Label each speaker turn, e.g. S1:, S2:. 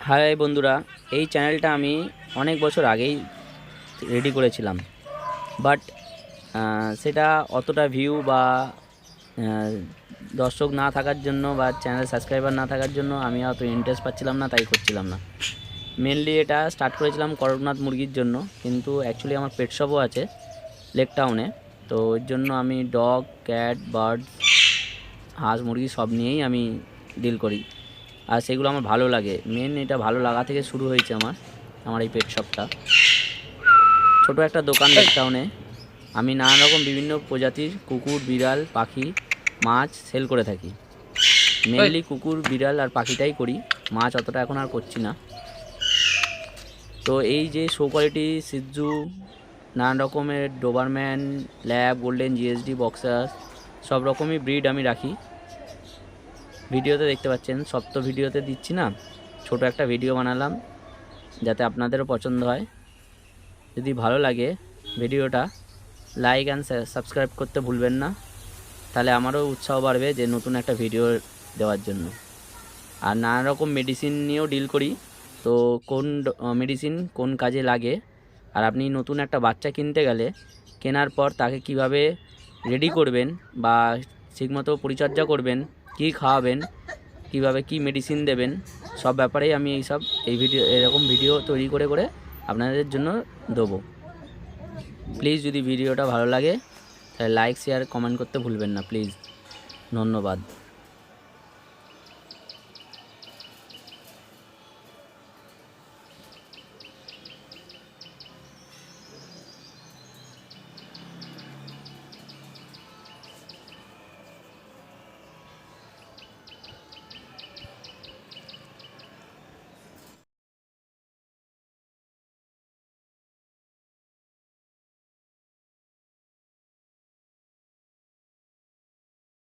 S1: High বন্ধুরা, এই চ্যানেলটা আমি অনেক বছর আগেই রেডি করেছিলাম, বাট সেটা অতটা ভিউ বা দর্শক না থাকার জন্য বা চ্যানেল সাবস্ক্রাইবার না থাকার জন্য আমি অত ইন্টারেস্ট পাচ্ছিলাম না, তাই করছিলাম না। মেনলি এটা স্টার্ট করেছিলাম করকনাথ মুরগির জন্য, কিন্তু অ্যাকচুয়ালি আমার পেট শপও আছে লেক টাউনে। তো ওর জন্য আমি ডগ, ক্যাট, বার্ড, হাঁস, মুরগি সব নিয়েই আমি ডিল করি, আর সেগুলো আমার ভালো লাগে। মেন এটা ভালো লাগা থেকে শুরু হয়েছে আমার এই পেট শপটা। ছোটো একটা দোকান লেক টাউনে আমি নানা রকম বিভিন্ন প্রজাতির কুকুর, বিড়াল, পাখি, মাছ সেল করে থাকি। মেনলি কুকুর, বিড়াল আর পাখিটাই করি, মাছ অতটা এখন আর করছি না। তো এই যে শো কোয়ালিটি সিজু, নানান রকমের Dobermann, lab, golden, GSD, boxer, সব রকমই ব্রিড আমি রাখি। ভিডিওতে দেখতে পাচ্ছেন, সব তো ভিডিওতে দিচ্ছি না, ছোট একটা ভিডিও বানালাম যাতে আপনাদেরও পছন্দ হয়। যদি ভালো লাগে ভিডিওটা, লাইক অ্যান্ড সাবস্ক্রাইব করতে ভুলবেন না, তাহলে আমারও উৎসাহ বাড়বে যে নতুন একটা ভিডিও দেওয়ার জন্য। আর নানা রকম মেডিসিন নিয়েও ডিল করি, তো কোন মেডিসিন কোন কাজে লাগে, আর আপনি নতুন একটা বাচ্চা কিনতে গেলে কেনার পর তাকে কিভাবে রেডি করবেন বা ঠিকমতো পরিচর্যা করবেন, কী খাওয়াবেন, কিভাবে কি মেডিসিন দেবেন, সব ব্যাপারেই আমি এরকম ভিডিও তৈরি করে করে আপনাদের জন্য দেবো। প্লিজ যদি ভিডিওটা ভালো লাগে তাহলে লাইক, শেয়ার, কমেন্ট করতে ভুলবেন না প্লিজ। ধন্যবাদ।